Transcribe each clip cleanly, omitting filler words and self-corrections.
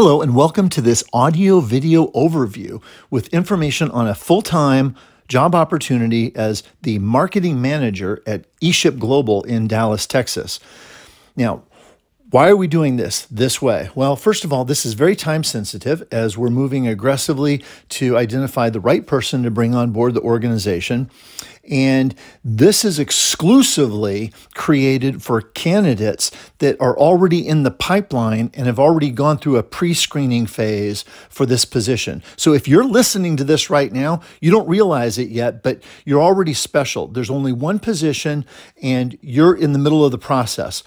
Hello, and welcome to this audio video overview with information on a full-time job opportunity as the marketing manager at Eship Global in Dallas, Texas. Now, why are we doing this way? Well, first of all, this is very time sensitive as we're moving aggressively to identify the right person to bring on board the organization. And this is exclusively created for candidates that are already in the pipeline and have already gone through a pre-screening phase for this position. So if you're listening to this right now, you don't realize it yet, but you're already special. There's only one position and you're in the middle of the process.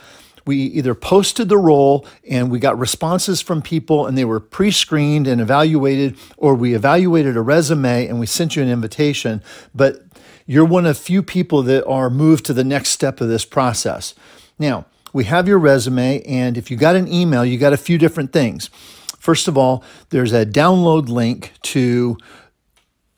We either posted the role and we got responses from people and they were pre-screened and evaluated, or we evaluated a resume and we sent you an invitation, but you're one of few people that are moved to the next step of this process. Now, we have your resume, and if you got an email, you got a few different things. First of all, there's a download link to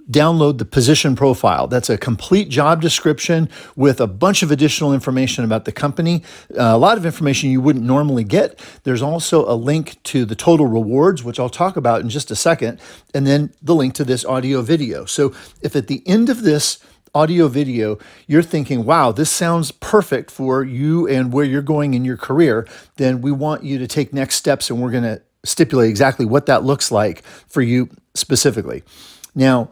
download the position profile. That's a complete job description with a bunch of additional information about the company, a lot of information you wouldn't normally get. There's also a link to the total rewards, which I'll talk about in just a second, and then the link to this audio video. So if at the end of this audio video, you're thinking, wow, this sounds perfect for you and where you're going in your career, then we want you to take next steps, and we're going to stipulate exactly what that looks like for you specifically. Now,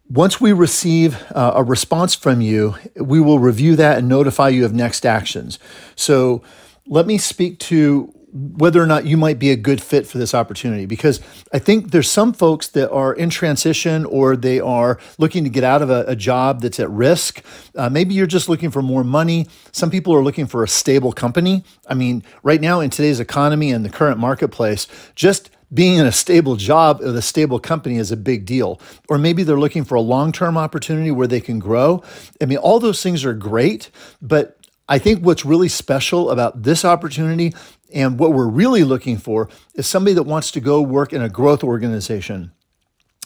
once we receive a response from you, we will review that and notify you of next actions. So let me speak to whether or not you might be a good fit for this opportunity, because I think there's some folks that are in transition or they are looking to get out of a job that's at risk. Maybe you're just looking for more money. Some people are looking for a stable company. I mean, right now in today's economy and the current marketplace, just being in a stable job with a stable company is a big deal. Or maybe they're looking for a long-term opportunity where they can grow. I mean, all those things are great, but I think what's really special about this opportunity and what we're really looking for is somebody that wants to go work in a growth organization.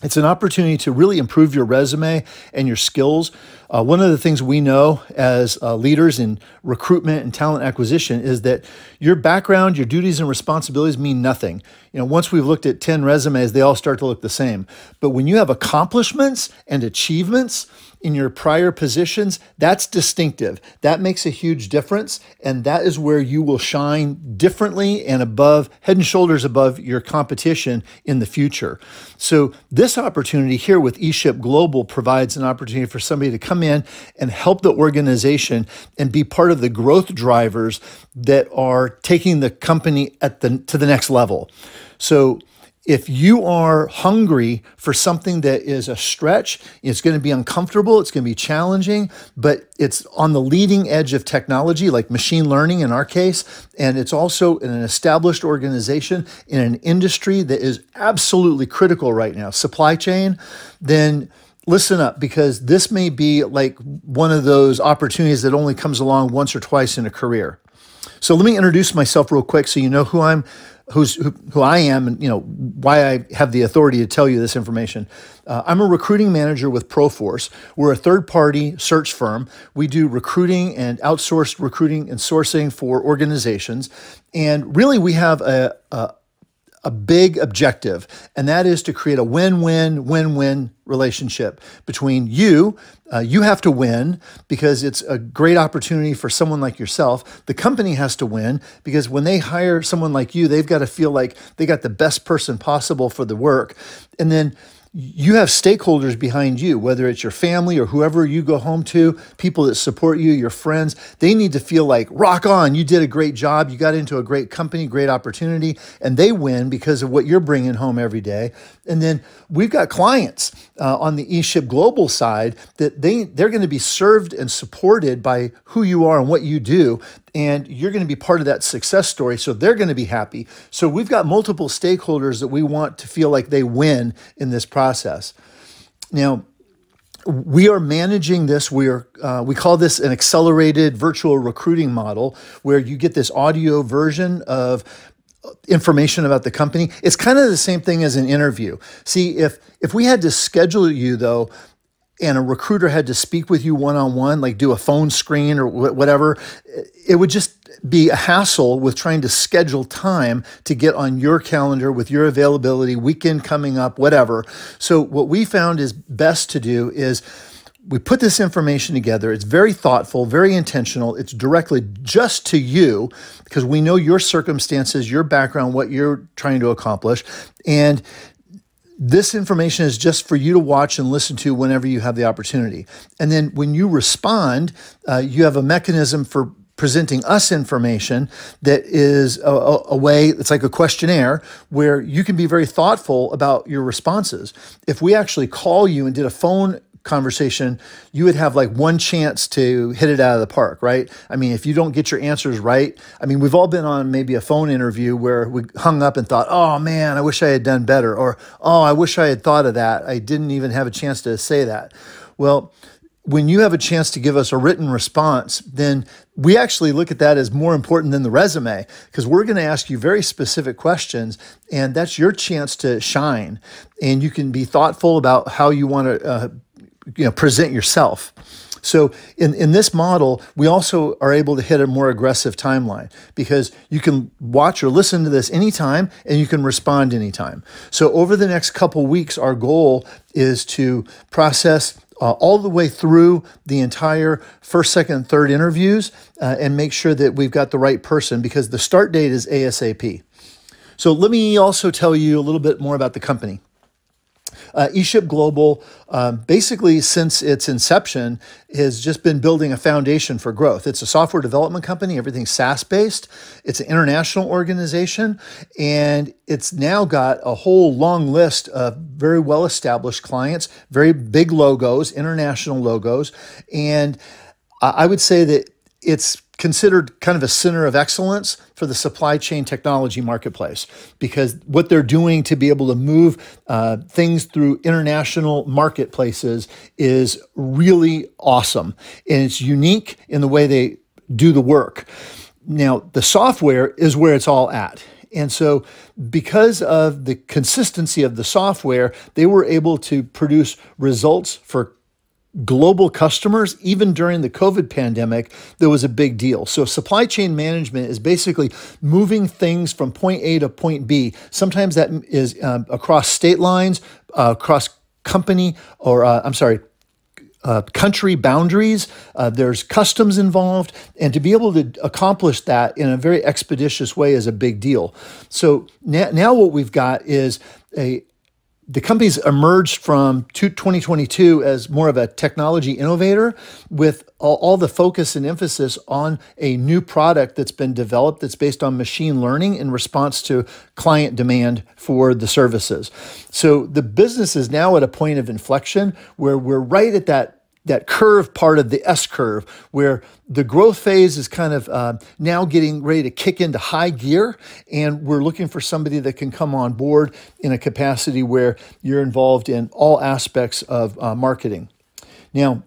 It's an opportunity to really improve your resume and your skills. One of the things we know as leaders in recruitment and talent acquisition is that your background, your duties and responsibilities mean nothing. You know, once we've looked at 10 resumes, they all start to look the same. But when you have accomplishments and achievements in your prior positions, that's distinctive. That makes a huge difference. And that is where you will shine differently and above, head and shoulders above your competition in the future. So this opportunity here with eShip Global provides an opportunity for somebody to come in and help the organization and be part of the growth drivers that are taking the company to the next level. So if you are hungry for something that is a stretch, it's going to be uncomfortable, it's going to be challenging, but it's on the leading edge of technology, like machine learning in our case, and it's also in an established organization in an industry that is absolutely critical right now, supply chain, then listen up, because this may be like one of those opportunities that only comes along once or twice in a career. So let me introduce myself real quick so you know who I am and why I have the authority to tell you this information. I'm a recruiting manager with Proforce. We're a third-party search firm. We do recruiting and outsourced recruiting and sourcing for organizations. And really we have a big objective, and that is to create a win-win relationship between you. You have to win because it's a great opportunity for someone like yourself. The company has to win because when they hire someone like you, they've got to feel like they got the best person possible for the work. And then you have stakeholders behind you, whether it's your family or whoever you go home to, people that support you, your friends. They need to feel like, rock on, you did a great job, you got into a great company, great opportunity, and they win because of what you're bringing home every day. And then we've got clients on the eShip Global side that they're going to be served and supported by who you are and what you do. And you're going to be part of that success story, so they're going to be happy. So we've got multiple stakeholders that we want to feel like they win in this process. Now, we are managing this. We call this an accelerated virtual recruiting model, where you get this audio version of information about the company. It's kind of the same thing as an interview. See, if we had to schedule you, though, and a recruiter had to speak with you one-on-one, like do a phone screen or whatever, it would just be a hassle with trying to schedule time to get on your calendar with your availability, weekend coming up, whatever. So what we found is best to do is we put this information together. It's very thoughtful, very intentional. It's directly just to you because we know your circumstances, your background, what you're trying to accomplish. And this information is just for you to watch and listen to whenever you have the opportunity. And then when you respond, you have a mechanism for presenting us information that is a way, it's like a questionnaire where you can be very thoughtful about your responses. If we actually call you and did a phone conversation, you would have like one chance to hit it out of the park, right? I mean, if you don't get your answers right, I mean, we've all been on maybe a phone interview where we hung up and thought, oh man, I wish I had done better. Or, oh, I wish I had thought of that. I didn't even have a chance to say that. Well, when you have a chance to give us a written response, then we actually look at that as more important than the resume because we're going to ask you very specific questions and that's your chance to shine. And you can be thoughtful about how you want to present yourself. So in this model, we also are able to hit a more aggressive timeline because you can watch or listen to this anytime and you can respond anytime. So over the next couple weeks, our goal is to process all the way through the entire first, second, third interviews and make sure that we've got the right person because the start date is ASAP. So let me also tell you a little bit more about the company. eShip Global, basically since its inception, has just been building a foundation for growth. It's a software development company, everything's SaaS-based. It's an international organization, and it's now got a whole long list of very well-established clients, very big logos, international logos, and I would say that it's considered kind of a center of excellence for the supply chain technology marketplace because what they're doing to be able to move things through international marketplaces is really awesome. And it's unique in the way they do the work. Now, the software is where it's all at. And so because of the consistency of the software, they were able to produce results for global customers. Even during the COVID pandemic, there was a big deal. So supply chain management is basically moving things from point A to point B. Sometimes that is across state lines, across company, or country boundaries. There's customs involved, and to be able to accomplish that in a very expeditious way is a big deal. So now what we've got is the company's emerged from 2022 as more of a technology innovator with all the focus and emphasis on a new product that's been developed that's based on machine learning in response to client demand for the services. So the business is now at a point of inflection where we're right at that curve part of the S curve where the growth phase is kind of now getting ready to kick into high gear, and we're looking for somebody that can come on board in a capacity where you're involved in all aspects of marketing. Now,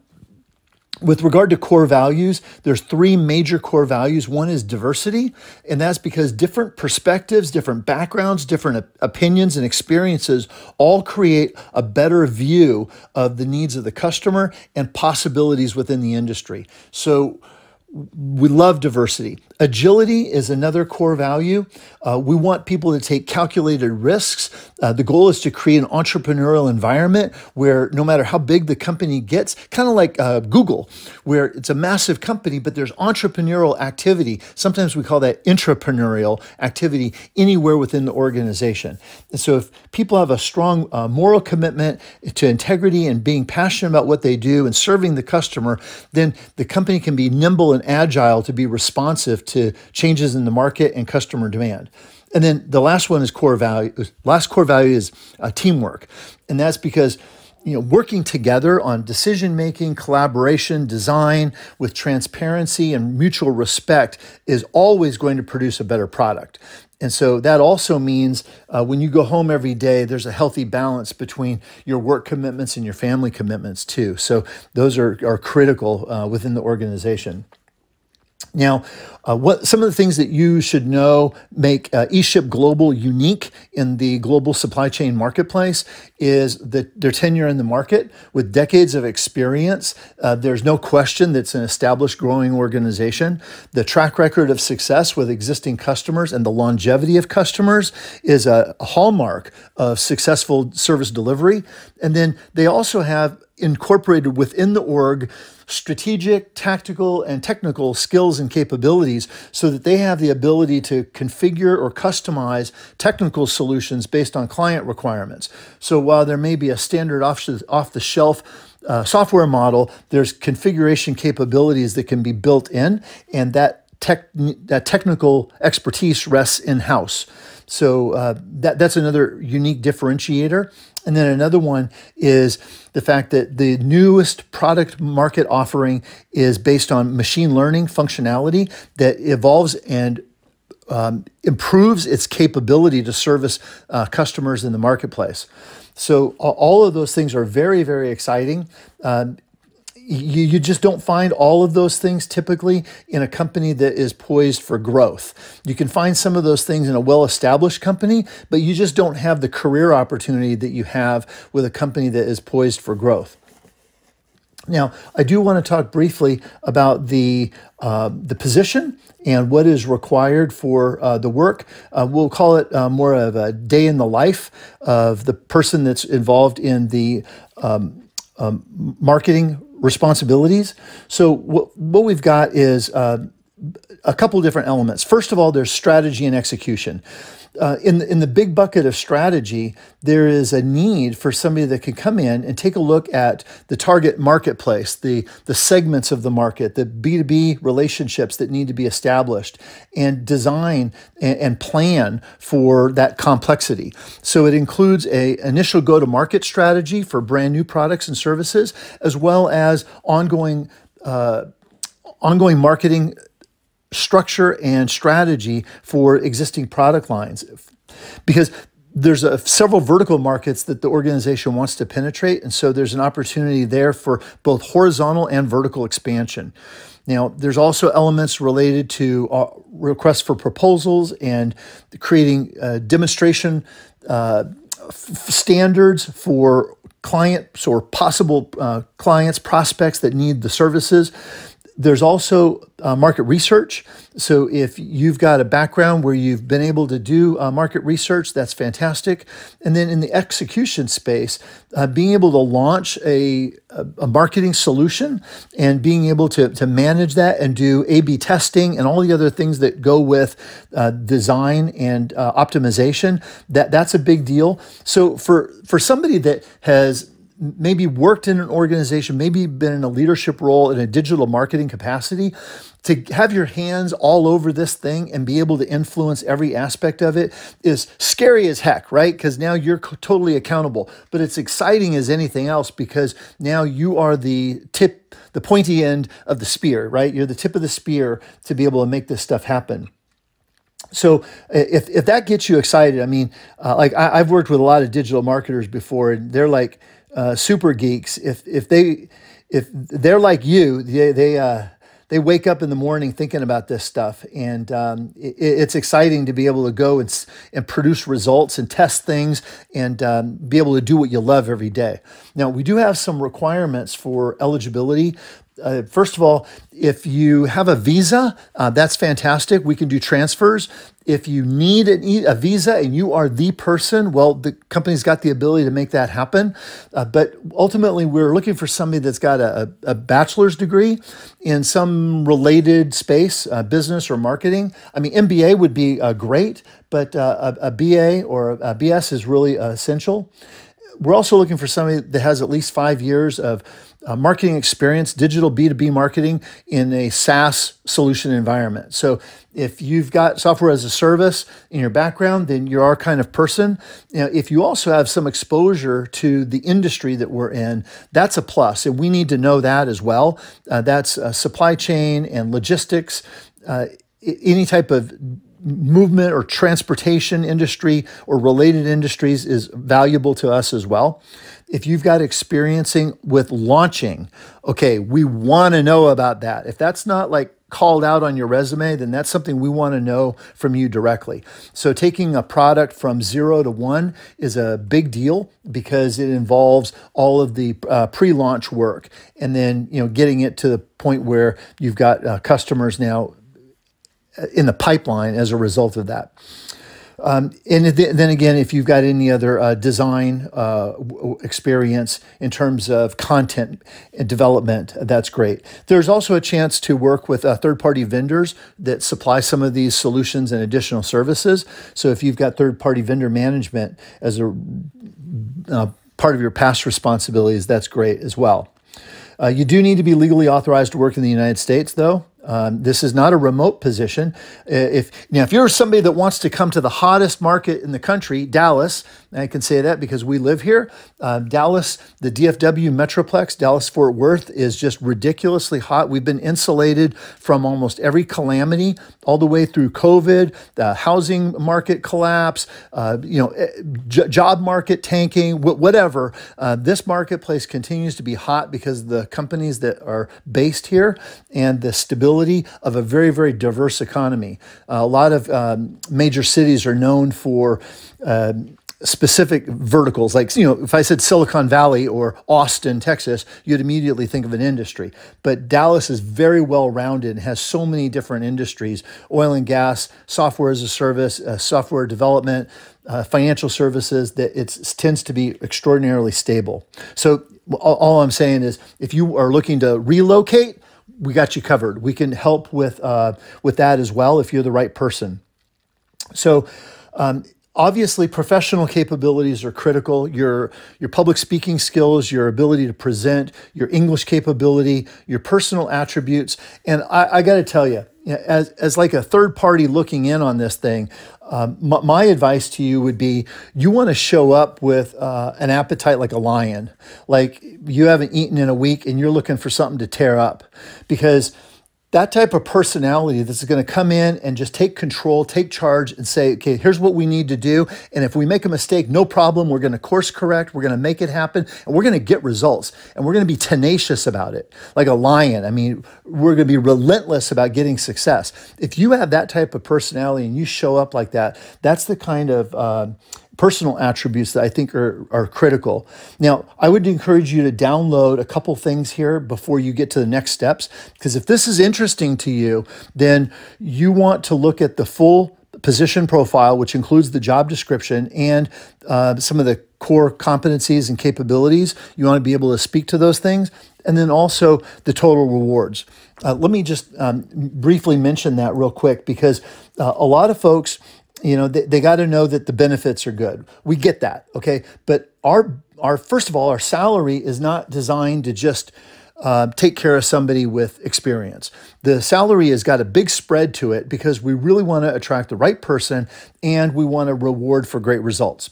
with regard to core values, there's three major core values. One is diversity, and that's because different perspectives, different backgrounds, different opinions and experiences all create a better view of the needs of the customer and possibilities within the industry. So we love diversity. Agility is another core value. We want people to take calculated risks. The goal is to create an entrepreneurial environment where no matter how big the company gets, kind of like Google, where it's a massive company, but there's entrepreneurial activity. Sometimes we call that intrapreneurial activity anywhere within the organization. And so if people have a strong moral commitment to integrity and being passionate about what they do and serving the customer, then the company can be nimble and agile to be responsive to changes in the market and customer demand. And then the last one is core value. Last core value is teamwork. And that's because working together on decision-making, collaboration, design with transparency and mutual respect is always going to produce a better product. And so that also means when you go home every day, there's a healthy balance between your work commitments and your family commitments too. So those are critical within the organization. Now, what some of the things that you should know make eShip Global unique in the global supply chain marketplace is that their tenure in the market with decades of experience. There's no question that's an established, growing organization. The track record of success with existing customers and the longevity of customers is a hallmark of successful service delivery. And then they also have incorporated within the org strategic, tactical, and technical skills and capabilities so that they have the ability to configure or customize technical solutions based on client requirements. So while there may be a standard off-the-shelf software model, there's configuration capabilities that can be built in, and that technical expertise rests in-house. So that's another unique differentiator. And then another one is the fact that the newest product market offering is based on machine learning functionality that evolves and improves its capability to service customers in the marketplace. So all of those things are very, very exciting. You just don't find all of those things typically in a company that is poised for growth. You can find some of those things in a well-established company, but you just don't have the career opportunity that you have with a company that is poised for growth. Now, I do want to talk briefly about the position and what is required for the work. We'll call it more of a day in the life of the person that's involved in the marketing responsibilities. So what we've got is a couple different elements. First of all, there's strategy and execution. In the big bucket of strategy, there is a need for somebody that can come in and take a look at the target marketplace, the segments of the market, the B2B relationships that need to be established, and design and plan for that complexity. So it includes an initial go-to-market strategy for brand new products and services, as well as ongoing marketing structure and strategy for existing product lines, because there's several vertical markets that the organization wants to penetrate, and so there's an opportunity there for both horizontal and vertical expansion. Now, there's also elements related to requests for proposals and creating demonstration standards for clients or possible clients, prospects that need the services. There's also market research. So if you've got a background where you've been able to do market research, that's fantastic. And then in the execution space, being able to launch a marketing solution and being able to manage that and do A/B testing and all the other things that go with design and optimization, that's a big deal. So for somebody that has maybe worked in an organization, maybe been in a leadership role in a digital marketing capacity, to have your hands all over this thing and be able to influence every aspect of it is scary as heck, right? Because now you're totally accountable. But it's exciting as anything else because now you are the pointy end of the spear, right? You're the tip of the spear to be able to make this stuff happen. So if that gets you excited, I mean, like I've worked with a lot of digital marketers before, and they're like super geeks. If they're like you, they wake up in the morning thinking about this stuff, and it's exciting to be able to go and produce results and test things and be able to do what you love every day. Now, we do have some requirements for eligibility. First of all, if you have a visa, that's fantastic. We can do transfers. If you need a visa and you are the person, well, the company's got the ability to make that happen. But ultimately, we're looking for somebody that's got a bachelor's degree in some related space, business or marketing. I mean, MBA would be great, but a BA or a BS is really essential. We're also looking for somebody that has at least 5 years of marketing experience, digital B2B marketing in a SaaS solution environment. So if you've got software as a service in your background, then you're our kind of person. You know, if you also have some exposure to the industry that we're in, that's a plus, and we need to know that as well. That's supply chain and logistics, any type of movement or transportation industry or related industries is valuable to us as well. If you've got experiencing with launching, okay, we want to know about that. If that's not like called out on your resume, then that's something we want to know from you directly. So taking a product from 0 to 1 is a big deal because it involves all of the pre-launch work, and then getting it to the point where you've got customers now in the pipeline as a result of that. And then again, if you've got any other design experience in terms of content and development, that's great. There's also a chance to work with third-party vendors that supply some of these solutions and additional services. So if you've got third-party vendor management as a part of your past responsibilities, that's great as well. You do need to be legally authorized to work in the United States, though. This is not a remote position. If you're somebody that wants to come to the hottest market in the country, Dallas, and I can say that because we live here, Dallas, the DFW Metroplex, Dallas-Fort Worth is just ridiculously hot. We've been insulated from almost every calamity all the way through COVID, the housing market collapse, job market tanking, whatever. This marketplace continues to be hot because of the companies that are based here and the stability of a very, very diverse economy. A lot of major cities are known for specific verticals. Like, if I said Silicon Valley or Austin, Texas, you'd immediately think of an industry. But Dallas is very well-rounded and has so many different industries: oil and gas, software as a service, software development, financial services, that it tends to be extraordinarily stable. So all I'm saying is, if you are looking to relocate, we got you covered. We can help with that as well if you're the right person. So obviously, professional capabilities are critical. Your public speaking skills, your ability to present, your English capability, your personal attributes. And I got to tell you, as like a third party looking in on this thing, my advice to you would be, you want to show up with an appetite like a lion, like you haven't eaten in a week and you're looking for something to tear up, because that type of personality that's going to come in and just take control, take charge, and say, okay, here's what we need to do. And if we make a mistake, no problem. We're going to course correct. We're going to make it happen. And we're going to get results. And we're going to be tenacious about it. Like a lion. I mean, we're going to be relentless about getting success. If you have that type of personality and you show up like that, that's the kind of personal attributes that I think are critical. Now, I would encourage you to download a couple things here before you get to the next steps, because if this is interesting to you, then you want to look at the full position profile, which includes the job description and some of the core competencies and capabilities. You want to be able to speak to those things. And then also the total rewards. Let me just briefly mention that real quick, because a lot of folks, they got to know that the benefits are good. We get that, okay? But our first of all, our salary is not designed to just take care of somebody with experience. The salary has got a big spread to it because we really want to attract the right person and we want to reward for great results.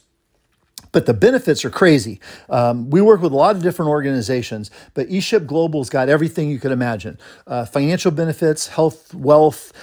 But the benefits are crazy. We work with a lot of different organizations, but eShip Global's got everything you could imagine. Financial benefits, health, wealth,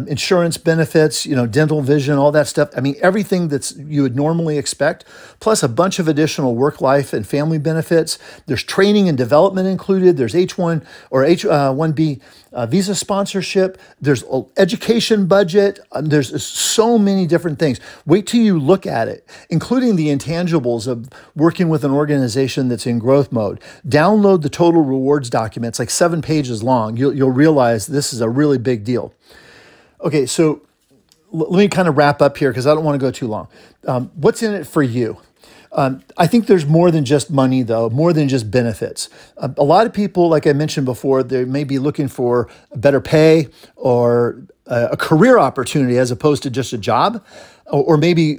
insurance benefits, dental, vision, all that stuff. I mean, everything that's you would normally expect, plus a bunch of additional work life and family benefits. There's training and development included. There's H1 or H1B visa sponsorship. There's education budget. There's so many different things. Wait till you look at it, including the intangibles of working with an organization that's in growth mode. Download the total rewards document. It's like 7 pages long. You'll realize this is a really big deal. Okay, so let me kind of wrap up here because I don't want to go too long. What's in it for you? I think there's more than just money, though, more than just benefits. A lot of people, like I mentioned before, they may be looking for better pay or a career opportunity as opposed to just a job, or maybe,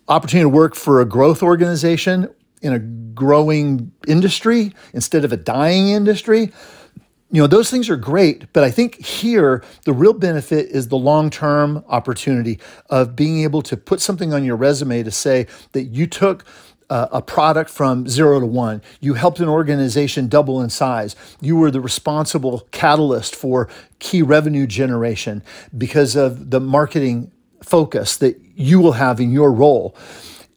opportunity to work for a growth organization in a growing industry instead of a dying industry. Those things are great, but I think here the real benefit is the long-term opportunity of being able to put something on your resume to say that you took a product from 0 to 1. You helped an organization double in size. You were the responsible catalyst for key revenue generation because of the marketing focus that you will have in your role.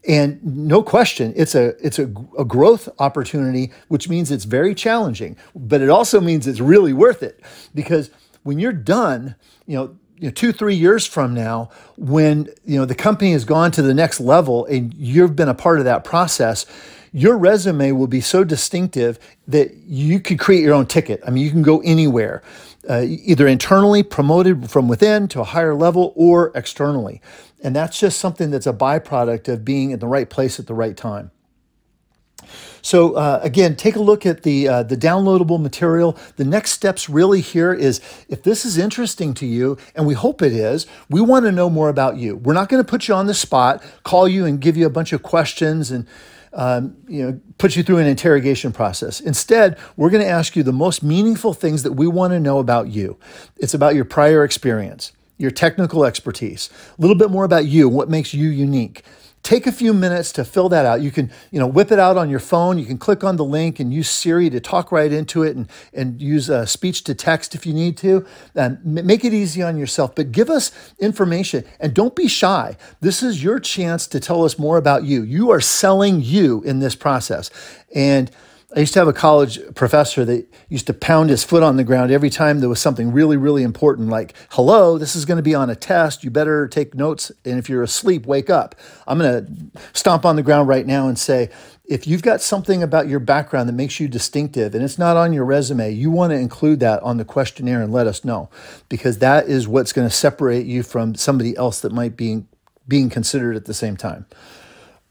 And no question, it's a growth opportunity, which means it's very challenging, but it also means it's really worth it, because when you're done, 2-3 years from now, when the company has gone to the next level and you've been a part of that process, your resume will be so distinctive that you could create your own ticket. I mean, you can go anywhere, either internally, promoted from within to a higher level, or externally. And that's just something that's a byproduct of being in the right place at the right time. So again, take a look at the downloadable material. The next steps really here is, if this is interesting to you, and we hope it is, we want to know more about you. We're not going to put you on the spot, call you and give you a bunch of questions and put you through an interrogation process. Instead, we're going to ask you the most meaningful things that we want to know about you. It's about your prior experience, your technical expertise, a little bit more about you, what makes you unique. Take a few minutes to fill that out. You can, whip it out on your phone. You can click on the link and use Siri to talk right into it, and use speech to text if you need to. Make it easy on yourself, but give us information and don't be shy. This is your chance to tell us more about you. You are selling you in this process. And I used to have a college professor that used to pound his foot on the ground every time there was something really, really important, like, hello, this is going to be on a test. You better take notes. And if you're asleep, wake up. I'm going to stomp on the ground right now and say, if you've got something about your background that makes you distinctive and it's not on your resume, you want to include that on the questionnaire and let us know, because that is what's going to separate you from somebody else that might be being considered at the same time.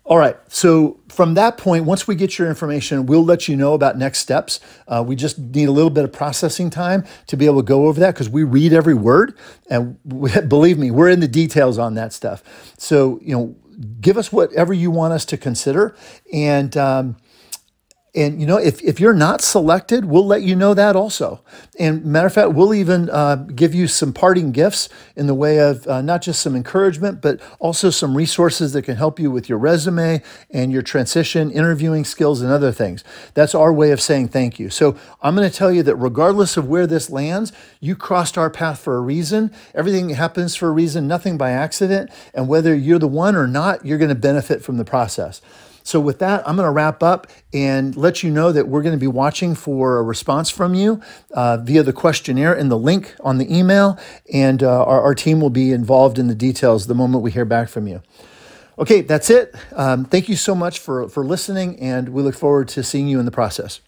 All right, so from that point, once we get your information, we'll let you know about next steps. We just need a little bit of processing time to be able to go over that, because we read every word, and believe me, we're in the details on that stuff. So, give us whatever you want us to consider, and if you're not selected, we'll let you know that also. And matter of fact, we'll even give you some parting gifts in the way of not just some encouragement, but also some resources that can help you with your resume and your transition, interviewing skills, and other things. That's our way of saying thank you. So I'm going to tell you that regardless of where this lands, you crossed our path for a reason. Everything happens for a reason, nothing by accident. And whether you're the one or not, you're going to benefit from the process. So with that, I'm going to wrap up and let you know that we're going to be watching for a response from you via the questionnaire and the link on the email, and our team will be involved in the details the moment we hear back from you. Okay, that's it. Thank you so much for listening, and we look forward to seeing you in the process.